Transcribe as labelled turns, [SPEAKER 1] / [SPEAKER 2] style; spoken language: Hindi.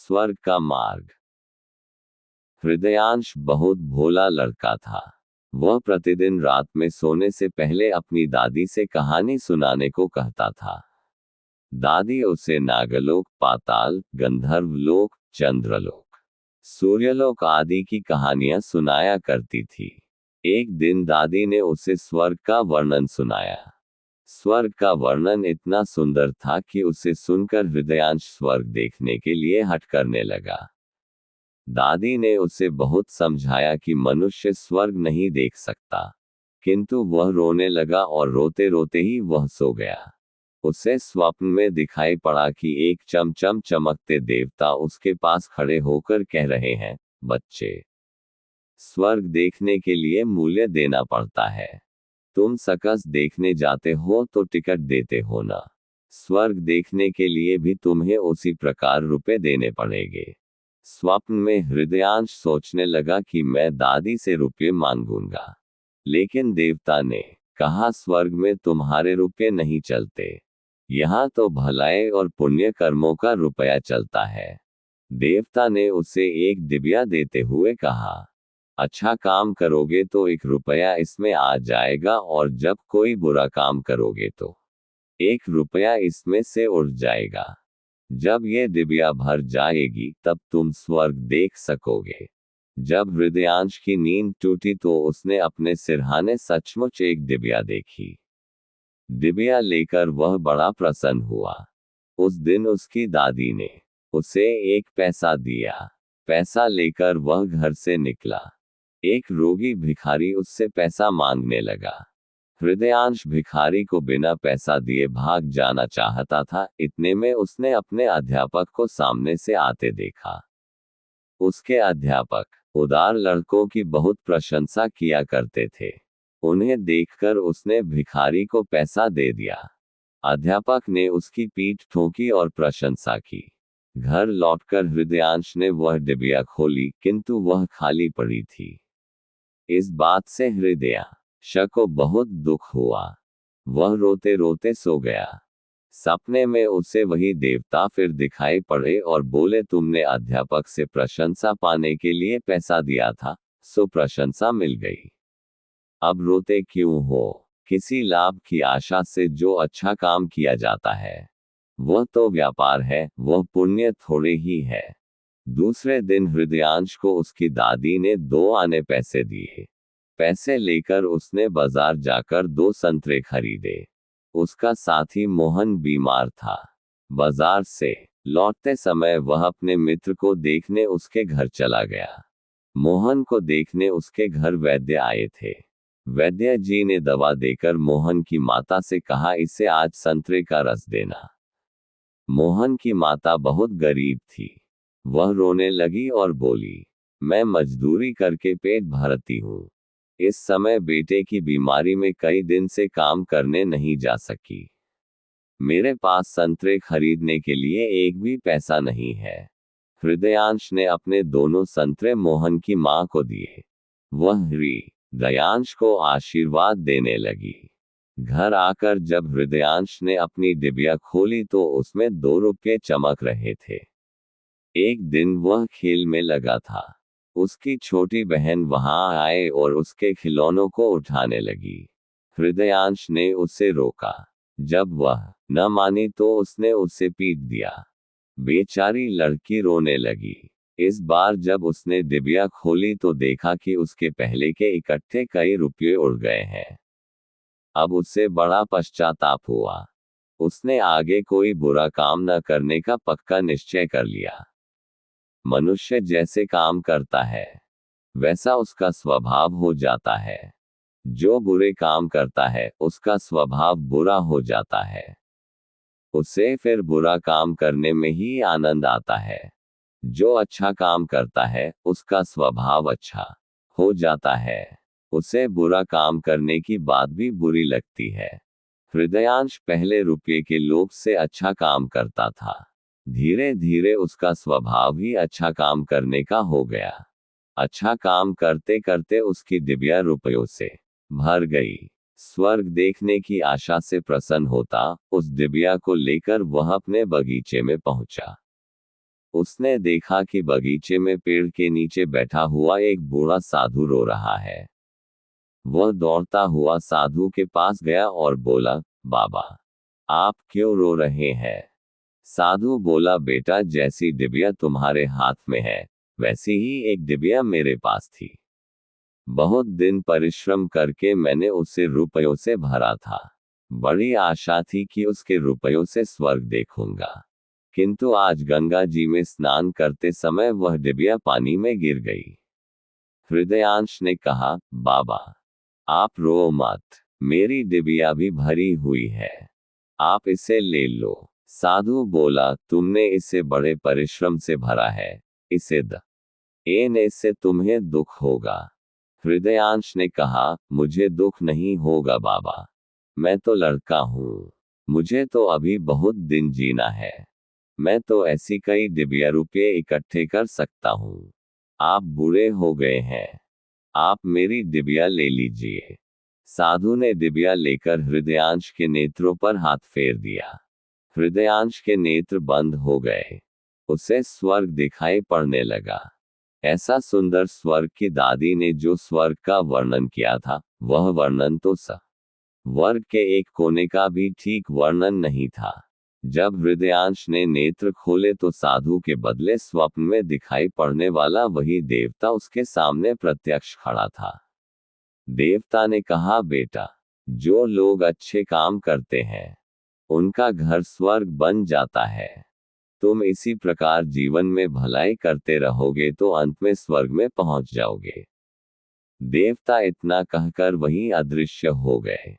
[SPEAKER 1] स्वर्ग का मार्ग। हृदयांश बहुत भोला लड़का था। वह प्रतिदिन रात में सोने से पहले अपनी दादी से कहानी सुनाने को कहता था। दादी उसे नागलोक, पाताल, गंधर्व लोक, चंद्रलोक, सूर्यलोक आदि की कहानियां सुनाया करती थी। एक दिन दादी ने उसे स्वर्ग का वर्णन सुनाया। स्वर्ग का वर्णन इतना सुंदर था कि उसे सुनकर हृदयांश स्वर्ग देखने के लिए हट करने लगा। दादी ने उसे बहुत समझाया कि मनुष्य स्वर्ग नहीं देख सकता, किंतु वह रोने लगा और रोते रोते ही वह सो गया। उसे स्वप्न में दिखाई पड़ा कि एक चमचम चमकते देवता उसके पास खड़े होकर कह रहे हैं, बच्चे, स्वर्ग देखने के लिए मूल्य देना पड़ता है। तुम सर्कस देखने जाते हो तो टिकट देते हो ना। स्वर्ग देखने के लिए भी तुम्हें उसी प्रकार रुपए देने पड़ेंगे। स्वप्न में हृदयांश सोचने लगा कि मैं दादी से रुपये मांगूंगा, लेकिन देवता ने कहा, स्वर्ग में तुम्हारे रुपये नहीं चलते, यहाँ तो भलाई और पुण्य कर्मों का रुपया चलता है। देवता ने उसे एक डिबिया देते हुए कहा, अच्छा काम करोगे तो 1 रुपया इसमें आ जाएगा और जब कोई बुरा काम करोगे तो 1 रुपया इसमें से उड़ जाएगा। जब ये डिबिया भर जाएगी तब तुम स्वर्ग देख सकोगे। जब हृदयांश की नींद टूटी तो उसने अपने सिरहाने सचमुच एक डिबिया देखी। डिबिया लेकर वह बड़ा प्रसन्न हुआ। उस दिन उसकी दादी ने उसे 1 पैसा दिया। पैसा लेकर वह घर से निकला। एक रोगी भिखारी उससे पैसा मांगने लगा। हृदयांश भिखारी को बिना पैसा दिए भाग जाना चाहता था। इतने में उसने अपने अध्यापक को सामने से आते देखा। उसके अध्यापक उदार लड़कों की बहुत प्रशंसा किया करते थे। उन्हें देखकर उसने भिखारी को पैसा दे दिया। अध्यापक ने उसकी पीठ ठोकी और प्रशंसा की। घर लौटकर हृदयांश ने वह डिबिया खोली, किंतु वह खाली पड़ी थी। इस बात से हृदयांश को बहुत दुख हुआ। वह रोते रोते सो गया। सपने में उसे वही देवता फिर दिखाई पड़े और बोले, तुमने अध्यापक से प्रशंसा पाने के लिए पैसा दिया था, सो प्रशंसा मिल गई। अब रोते क्यों हो? किसी लाभ की आशा से जो अच्छा काम किया जाता है वह तो व्यापार है, वह पुण्य थोड़े ही है। दूसरे दिन हृदयांश को उसकी दादी ने 2 आने पैसे दिए। पैसे लेकर उसने बाजार जाकर 2 संतरे खरीदे। उसका साथी मोहन बीमार था। बाजार से लौटते समय वह अपने मित्र को देखने उसके घर चला गया। मोहन को देखने उसके घर वैद्य आए थे। वैद्य जी ने दवा देकर मोहन की माता से कहा, इसे आज संतरे का रस देना। मोहन की माता बहुत गरीब थी। वह रोने लगी और बोली, मैं मजदूरी करके पेट भरती हूँ। इस समय बेटे की बीमारी में कई दिन से काम करने नहीं जा सकी। मेरे पास संतरे खरीदने के लिए एक भी पैसा नहीं है। हृदयांश ने अपने दोनों संतरे मोहन की मां को दिए। वह हृदयांश को आशीर्वाद देने लगी। घर आकर जब हृदयांश ने अपनी डिबिया खोली तो उसमें 2 रुपये चमक रहे थे। एक दिन वह खेल में लगा था। उसकी छोटी बहन वहां आए और उसके खिलौनों को उठाने लगी। हृदयांश ने उसे रोका। जब वह न मानी तो उसने उसे पीट दिया। बेचारी लड़की रोने लगी। इस बार जब उसने डिबिया खोली तो देखा कि उसके पहले के इकट्ठे कई रुपये उड़ गए हैं। अब उसे बड़ा पश्चाताप हुआ। उसने आगे कोई बुरा काम न करने का पक्का निश्चय कर लिया। मनुष्य जैसे काम करता है वैसा उसका स्वभाव हो जाता है। जो बुरे काम करता है उसका स्वभाव बुरा हो जाता है। उसे फिर बुरा काम करने में ही आनंद आता है। जो अच्छा काम करता है उसका स्वभाव अच्छा हो जाता है। उसे बुरा काम करने की बात भी बुरी लगती है। हृदयांश पहले रुपये के लोभ से अच्छा काम करता था। धीरे धीरे उसका स्वभाव ही अच्छा काम करने का हो गया। अच्छा काम करते करते उसकी डिबिया रुपयों से भर गई। स्वर्ग देखने की आशा से प्रसन्न होता उस डिबिया को लेकर वह अपने बगीचे में पहुंचा। उसने देखा कि बगीचे में पेड़ के नीचे बैठा हुआ एक बूढ़ा साधु रो रहा है। वह दौड़ता हुआ साधु के पास गया और बोला, बाबा, आप क्यों रो रहे हैं? साधु बोला, बेटा, जैसी डिबिया तुम्हारे हाथ में है, वैसी ही एक डिबिया मेरे पास थी। बहुत दिन परिश्रम करके मैंने उसे रुपयों से भरा था। बड़ी आशा थी कि उसके रुपयों से स्वर्ग देखूंगा, किंतु आज गंगा जी में स्नान करते समय वह डिबिया पानी में गिर गई। हृदयांश ने कहा, बाबा, आप रो मत, मेरी डिबिया भी भरी हुई है, आप इसे ले लो। साधु बोला, तुमने इसे बड़े परिश्रम से भरा है, इसे देने से तुम्हें दुख होगा। हृदयांश ने कहा, मुझे दुख नहीं होगा बाबा, मैं तो लड़का हूँ, मुझे तो अभी बहुत दिन जीना है, मैं तो ऐसी कई डिबिया रुपये इकट्ठे कर सकता हूँ। आप बूढ़े हो गए हैं, आप मेरी डिबिया ले लीजिए। साधु ने डिबिया लेकर हृदयांश के नेत्रों पर हाथ फेर दिया। हृदयांश के नेत्र बंद हो गए। उसे स्वर्ग दिखाई पड़ने लगा। ऐसा सुंदर स्वर्ग कि दादी ने जो स्वर्ग का वर्णन किया था, वह वर्णन तो स्वर्ग के एक कोने का भी ठीक वर्णन नहीं था। जब हृदयांश ने नेत्र खोले तो साधु के बदले स्वप्न में दिखाई पड़ने वाला वही देवता उसके सामने प्रत्यक्ष खड़ा था। देवता ने कहा, बेटा, जो लोग अच्छे काम करते हैं, उनका घर स्वर्ग बन जाता है। तुम इसी प्रकार जीवन में भलाई करते रहोगे तो अंत में स्वर्ग में पहुंच जाओगे। देवता इतना कहकर वहीं अदृश्य हो गए।